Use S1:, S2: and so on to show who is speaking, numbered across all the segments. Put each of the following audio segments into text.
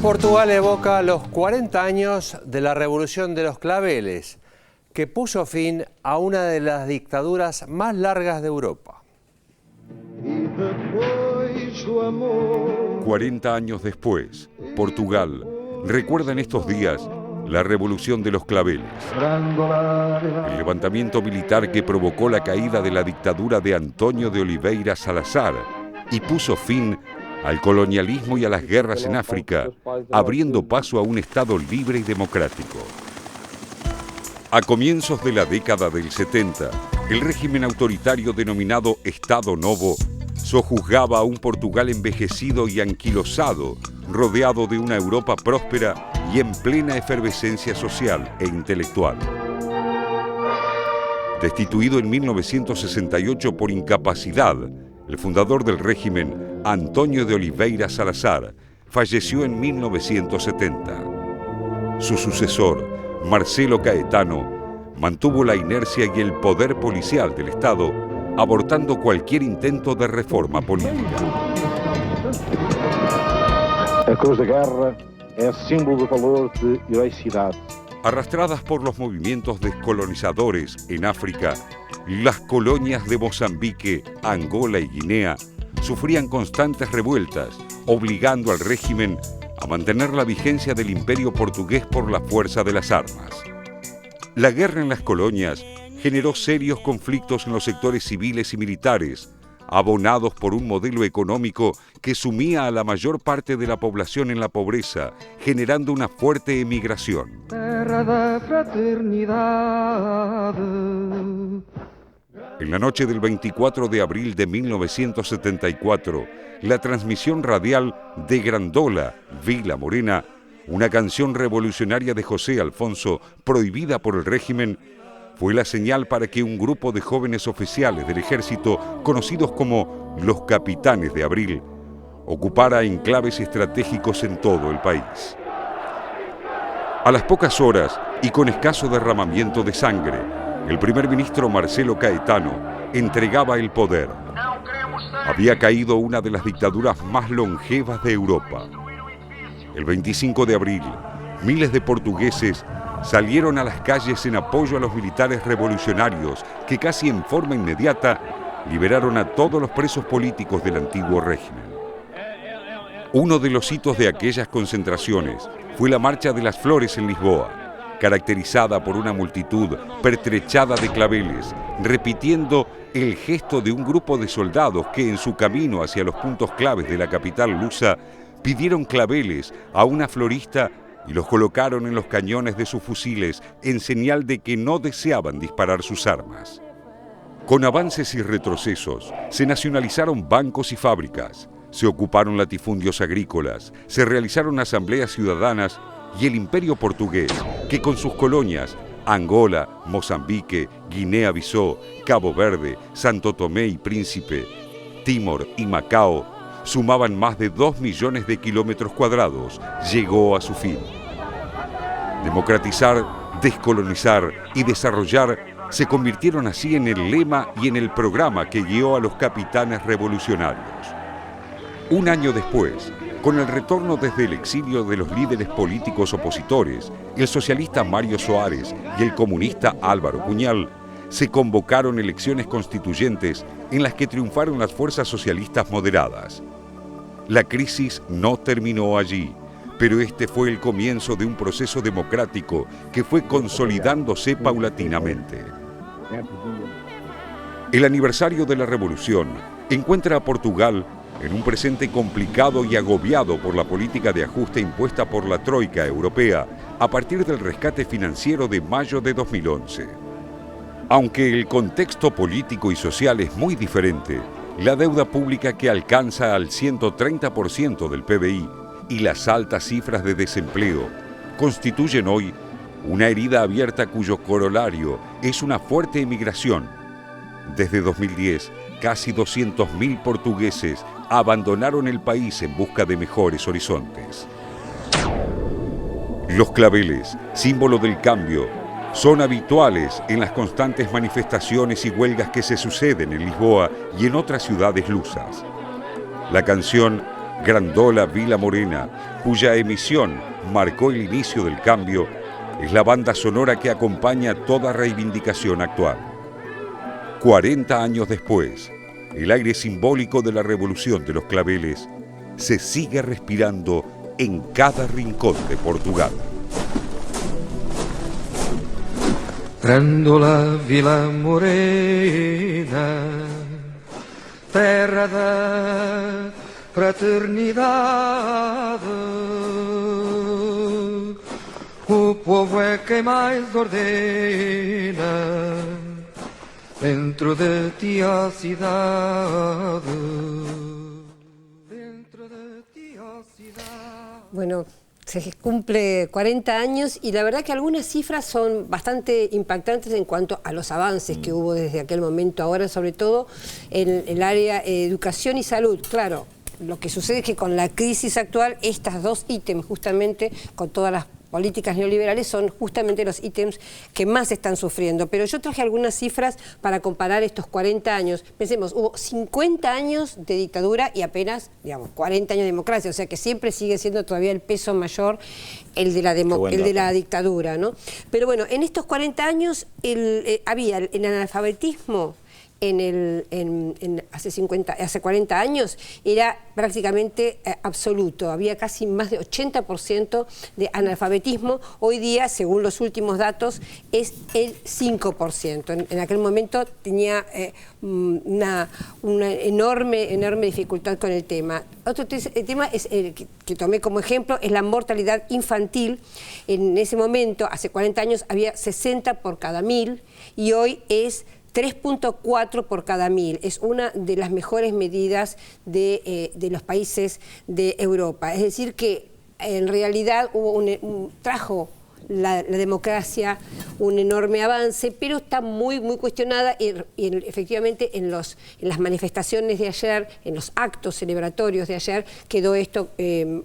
S1: Portugal evoca los 40 años de la Revolución de los Claveles, que puso fin a una de las dictaduras más largas de Europa.
S2: 40 años después, Portugal recuerda en estos días la Revolución de los Claveles, el levantamiento militar que provocó la caída de la dictadura de António de Oliveira Salazar y puso fin al colonialismo y a las guerras en África, abriendo paso a un Estado libre y democrático. A comienzos de la década del 70, el régimen autoritario denominado Estado Novo sojuzgaba a un Portugal envejecido y anquilosado, rodeado de una Europa próspera y en plena efervescencia social e intelectual. Destituido en 1968 por incapacidad, el fundador del régimen, António de Oliveira Salazar, falleció en 1970. Su sucesor, Marcelo Caetano, mantuvo la inercia y el poder policial del Estado, abortando cualquier intento de reforma política.
S3: A Cruz da Guerra es símbolo de valor de heroicidad.
S2: Arrastradas por los movimientos descolonizadores en África, las colonias de Mozambique, Angola y Guinea sufrían constantes revueltas, obligando al régimen a mantener la vigencia del imperio portugués por la fuerza de las armas. La guerra en las colonias generó serios conflictos en los sectores civiles y militares, abonados por un modelo económico que sumía a la mayor parte de la población en la pobreza, generando una fuerte emigración. En la noche del 24 de abril de 1974, la transmisión radial de Grandola, Vila Morena, una canción revolucionaria de José Alfonso, prohibida por el régimen, fue la señal para que un grupo de jóvenes oficiales del ejército, conocidos como los Capitanes de Abril, ocupara enclaves estratégicos en todo el país. A las pocas horas y con escaso derramamiento de sangre, el primer ministro Marcelo Caetano entregaba el poder. Había caído una de las dictaduras más longevas de Europa. El 25 de abril, miles de portugueses salieron a las calles en apoyo a los militares revolucionarios que casi en forma inmediata liberaron a todos los presos políticos del antiguo régimen. Uno de los hitos de aquellas concentraciones fue la Marcha de las Flores en Lisboa, caracterizada por una multitud pertrechada de claveles, repitiendo el gesto de un grupo de soldados que en su camino hacia los puntos claves de la capital lusa pidieron claveles a una florista y los colocaron en los cañones de sus fusiles en señal de que no deseaban disparar sus armas. Con avances y retrocesos, se nacionalizaron bancos y fábricas, se ocuparon latifundios agrícolas, se realizaron asambleas ciudadanas y el imperio portugués, que con sus colonias, Angola, Mozambique, Guinea-Bissau, Cabo Verde, Santo Tomé y Príncipe, Timor y Macao, sumaban más de 2 millones de kilómetros cuadrados, llegó a su fin. Democratizar, descolonizar y desarrollar se convirtieron así en el lema y en el programa que guió a los capitanes revolucionarios. Un año después, con el retorno desde el exilio de los líderes políticos opositores, el socialista Mário Soares y el comunista Álvaro Cunhal, se convocaron elecciones constituyentes en las que triunfaron las fuerzas socialistas moderadas. La crisis no terminó allí, pero este fue el comienzo de un proceso democrático que fue consolidándose paulatinamente. El aniversario de la Revolución encuentra a Portugal en un presente complicado y agobiado por la política de ajuste impuesta por la Troika Europea a partir del rescate financiero de mayo de 2011. Aunque el contexto político y social es muy diferente, la deuda pública que alcanza al 130% del PBI y las altas cifras de desempleo constituyen hoy una herida abierta cuyo corolario es una fuerte emigración. Desde 2010, casi 200.000 portugueses abandonaron el país en busca de mejores horizontes. Los claveles, símbolo del cambio, son habituales en las constantes manifestaciones y huelgas que se suceden en Lisboa y en otras ciudades lusas. La canción Grandola Vila Morena, cuya emisión marcó el inicio del cambio, es la banda sonora que acompaña toda reivindicación actual. 40 años después, el aire simbólico de la Revolución de los Claveles se sigue respirando en cada rincón de Portugal.
S4: Grandola Vila Morena, terra da fraternidade, o povo é quem mais ordena dentro de ti a cidade. Dentro de ti a cidade.
S5: Bueno, se cumple 40 años y la verdad que algunas cifras son bastante impactantes en cuanto a los avances que hubo desde aquel momento. Ahora, sobre todo en el área educación y salud. Claro, lo que sucede es que con la crisis actual, estos dos ítems, justamente con todas las políticas neoliberales, son justamente los ítems que más están sufriendo. Pero yo traje algunas cifras para comparar estos 40 años. Pensemos, hubo 50 años de dictadura y apenas, digamos, 40 años de democracia, o sea que siempre sigue siendo todavía el peso mayor el de la dictadura, ¿no? Pero bueno, en estos 40 años había el analfabetismo hace 40 años era prácticamente absoluto, había casi más de 80% de analfabetismo. Hoy día, según los últimos datos, es el 5%. En aquel momento tenía una enorme dificultad con el tema. Otro tema es que tomé como ejemplo es la mortalidad infantil. En ese momento, hace 40 años, había 60 por cada 1000 y hoy es 3.4 por cada 1000. Es una de las mejores medidas de los países de Europa. Es decir que en realidad trajo la democracia un enorme avance, pero está muy cuestionada y efectivamente en las manifestaciones de ayer, en los actos celebratorios de ayer, quedó esto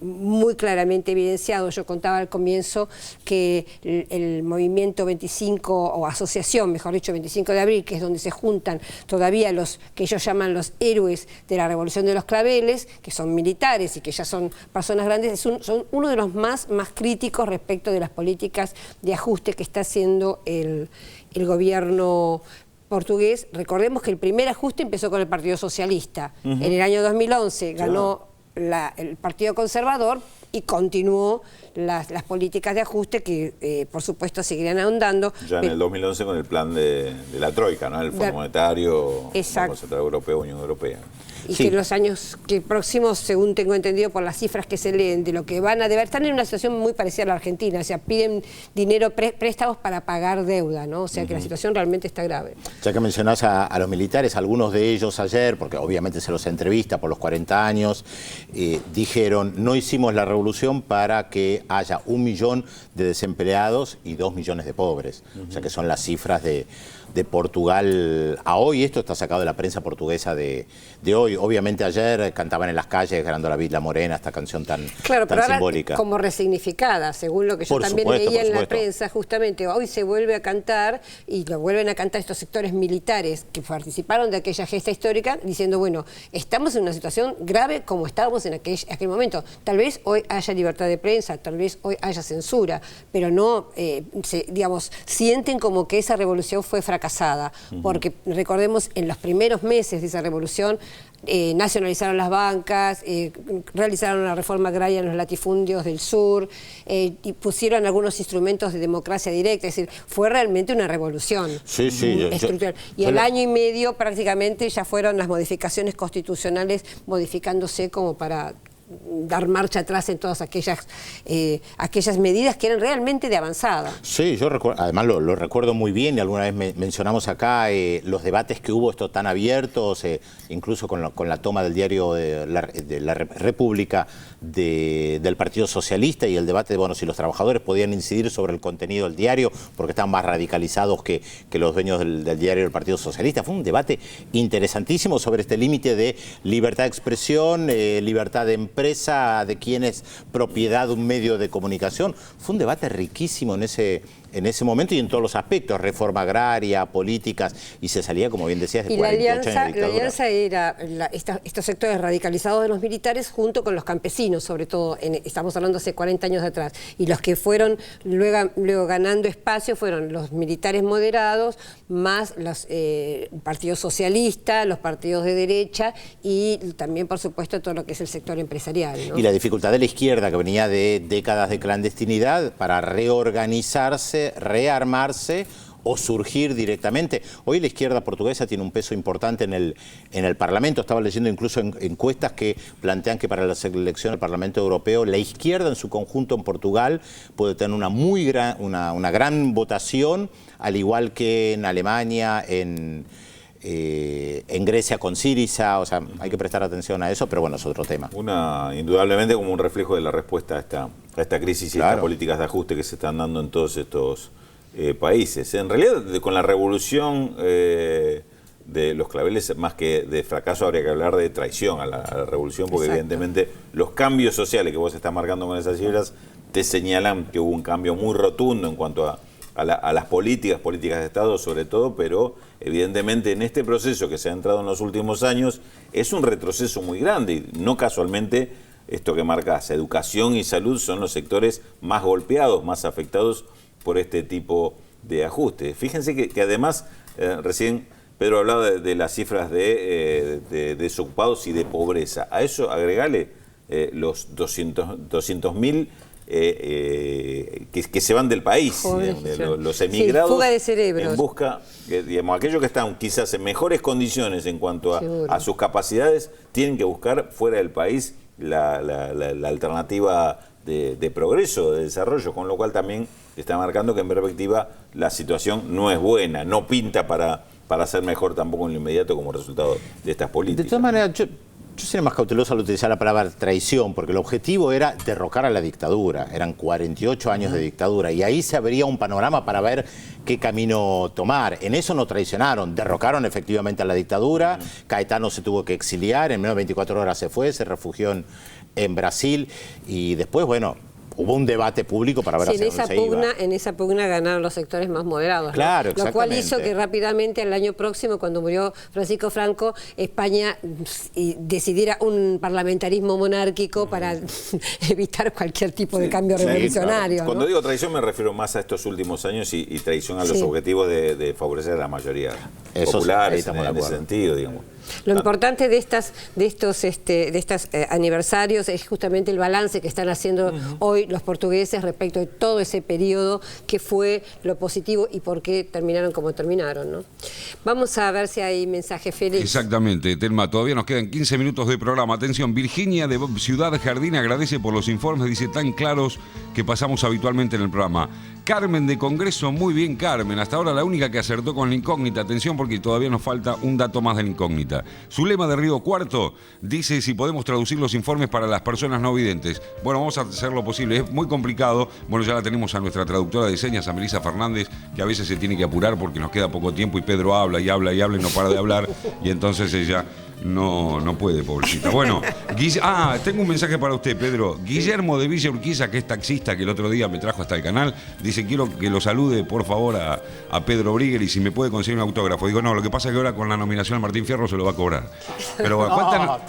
S5: muy claramente evidenciado. Yo contaba al comienzo que el movimiento 25, o asociación, mejor dicho, 25 de abril, que es donde se juntan todavía los que ellos llaman los héroes de la Revolución de los Claveles, que son militares y que ya son personas grandes, son uno de los más críticos respecto de las políticas de ajuste que está haciendo el gobierno portugués. Recordemos que el primer ajuste empezó con el Partido Socialista. En el año 2011 ganó el Partido Conservador y continuó las políticas de ajuste que, por supuesto, seguirán ahondando.
S6: Ya en el 2011 con el plan de la Troika, ¿no? El Fondo Monetario, Banco Central Europeo, Unión Europea.
S5: Y que en los años próximos, según tengo entendido por las cifras que se leen, de lo que van a deber, están en una situación muy parecida a la Argentina, o sea, piden dinero, préstamos para pagar deuda, ¿no? O sea, que la situación realmente está grave.
S7: Ya que mencionás a los militares, algunos de ellos ayer, porque obviamente se los entrevista por los 40 años, dijeron, no hicimos la revolución para que haya 1 millón de desempleados y 2 millones de pobres. O sea, que son las cifras de Portugal a hoy. Esto está sacado de la prensa portuguesa de hoy. Obviamente ayer cantaban en las calles Grandola Vila Morena, esta canción tan simbólica.
S5: Como resignificada, según lo que yo también leía en la prensa, justamente hoy se vuelve a cantar y lo vuelven a cantar estos sectores militares que participaron de aquella gesta histórica, diciendo, bueno, estamos en una situación grave como estábamos en aquel momento. Tal vez hoy haya libertad de prensa, tal vez hoy haya censura, pero no, digamos, sienten como que esa revolución fue fracasada, porque recordemos, en los primeros meses de esa revolución nacionalizaron las bancas, realizaron una reforma agraria en los latifundios del sur, y pusieron algunos instrumentos de democracia directa, es decir, fue realmente una revolución estructural. Y el año y medio prácticamente ya fueron las modificaciones constitucionales modificándose como para dar marcha atrás en todas aquellas medidas que eran realmente de avanzada.
S7: Sí, yo recuerdo, además lo recuerdo muy bien, y alguna vez mencionamos acá los debates que hubo esto tan abiertos, incluso con la toma del diario de la República del Partido Socialista, y el debate de, bueno, si los trabajadores podían incidir sobre el contenido del diario porque estaban más radicalizados que los dueños del diario del Partido Socialista. Fue un debate interesantísimo sobre este límite de libertad de expresión, libertad de empresa, de quién es propiedad de un medio de comunicación. Fue un debate riquísimo en en ese momento y en todos los aspectos, reforma agraria, políticas, y se salía, como bien decías, de 48 años de dictadura.
S5: La alianza era estos sectores radicalizados de los militares junto con los campesinos, sobre todo, estamos hablando hace 40 años atrás, y los que fueron luego ganando espacio fueron los militares moderados, más los partidos socialistas, los partidos de derecha y también, por supuesto, todo lo que es el sector empresarial, ¿no?
S7: Y la dificultad de la izquierda, que venía de décadas de clandestinidad, para reorganizarse, rearmarse o surgir directamente. Hoy la izquierda portuguesa tiene un peso importante en el Parlamento. Estaba leyendo incluso encuestas que plantean que para la elección del Parlamento Europeo, la izquierda en su conjunto en Portugal puede tener una gran votación, al igual que en Alemania, en Grecia con Syriza. O sea, hay que prestar atención a eso, pero bueno, es otro tema.
S6: Indudablemente como un reflejo de la respuesta a esta crisis y
S7: claro,
S6: estas políticas de ajuste que se están dando en todos estos países. En realidad, con la revolución de los claveles, más que de fracaso, habría que hablar de traición a la revolución, porque evidentemente los cambios sociales que vos estás marcando con esas cifras te señalan que hubo un cambio muy rotundo en cuanto a las políticas de Estado sobre todo, pero evidentemente en este proceso que se ha entrado en los últimos años es un retroceso muy grande, y no casualmente esto que marcás, educación y salud son los sectores más golpeados, más afectados por este tipo de ajuste. Fíjense que además, recién Pedro hablaba de las cifras de desocupados y de pobreza. A eso agregale los 200.000 que se van del país, los emigrados,
S5: fuga de cerebros,
S6: en busca, digamos, aquellos que están quizás en mejores condiciones en cuanto a sus capacidades, tienen que buscar fuera del país la alternativa de progreso, de desarrollo, con lo cual también está marcando que en perspectiva la situación no es buena, no pinta para ser mejor tampoco en lo inmediato como resultado de estas políticas.
S7: De todas maneras, yo sería más cauteloso al utilizar la palabra traición, porque el objetivo era derrocar a la dictadura. Eran 48 años de dictadura y ahí se abría un panorama para ver qué camino tomar. En eso no traicionaron, derrocaron efectivamente a la dictadura. Caetano se tuvo que exiliar, en menos de 24 horas se fue, se refugió en Brasil y después, bueno, hubo un debate público para ver hacia dónde se iba.
S5: En esa pugna ganaron los sectores más moderados, ¿no?
S7: Claro,
S5: lo cual hizo que rápidamente, el año próximo, cuando murió Francisco Franco, España decidiera un parlamentarismo monárquico para evitar cualquier tipo de cambio revolucionario.
S6: Claro. Cuando digo traición me refiero más a estos últimos años y traición a los objetivos de favorecer a la mayoría populares en ese sentido, digamos.
S5: Lo importante de estos aniversarios es justamente el balance que están haciendo hoy los portugueses respecto de todo ese periodo, que fue lo positivo y por qué terminaron como terminaron, ¿no? Vamos a ver si hay mensaje, Félix.
S2: Exactamente, Telma, todavía nos quedan 15 minutos de programa. Atención, Virginia de Ciudad Jardín agradece por los informes, dice, tan claros que pasamos habitualmente en el programa. Carmen de Congreso, muy bien, Carmen. Hasta ahora la única que acertó con la incógnita. Atención, porque todavía nos falta un dato más de la incógnita. Zulema de Río Cuarto dice si podemos traducir los informes para las personas no videntes. Bueno, vamos a hacer lo posible. Es muy complicado. Bueno, ya la tenemos a nuestra traductora de señas, a Melissa Fernández, que a veces se tiene que apurar porque nos queda poco tiempo y Pedro habla y habla y habla y no para de hablar. Y entonces ella no puede, pobrecita. Bueno, tengo un mensaje para usted, Pedro. Guillermo de Villa Urquiza, que es taxista, que el otro día me trajo hasta el canal, dice, quiero que lo salude, por favor, a Pedro Brigger y si me puede conseguir un autógrafo. Digo, no, lo que pasa es que ahora con la nominación a Martín Fierro se lo va a cobrar. Pero bueno,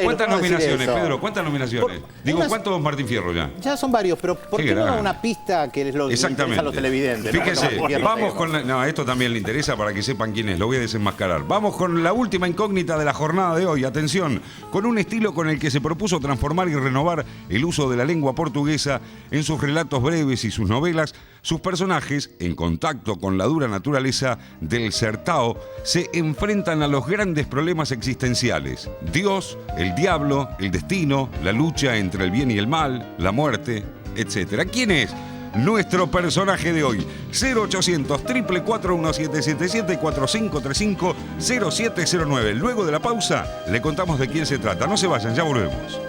S2: ¿cuántas nominaciones, Pedro? ¿Cuántas nominaciones? ¿Cuántos Martín Fierro ya?
S7: Ya son varios, pero ¿por qué no una pista que es lo que interesa a los televidentes?
S2: Fíjese, vamos con esto también le interesa para que sepan quién es, lo voy a desenmascarar. Vamos con la última incógnita de la jornada de hoy. Atención, con un estilo con el que se propuso transformar y renovar el uso de la lengua portuguesa en sus relatos breves y sus novelas, sus personajes, en contacto con la dura naturaleza del Sertão, se enfrentan a los grandes problemas existenciales: Dios, el diablo, el destino, la lucha entre el bien y el mal, la muerte, etc. ¿Quién es nuestro personaje de hoy? 0800 444 1777 4535 0709. Luego de la pausa le contamos de quién se trata. No se vayan, ya volvemos.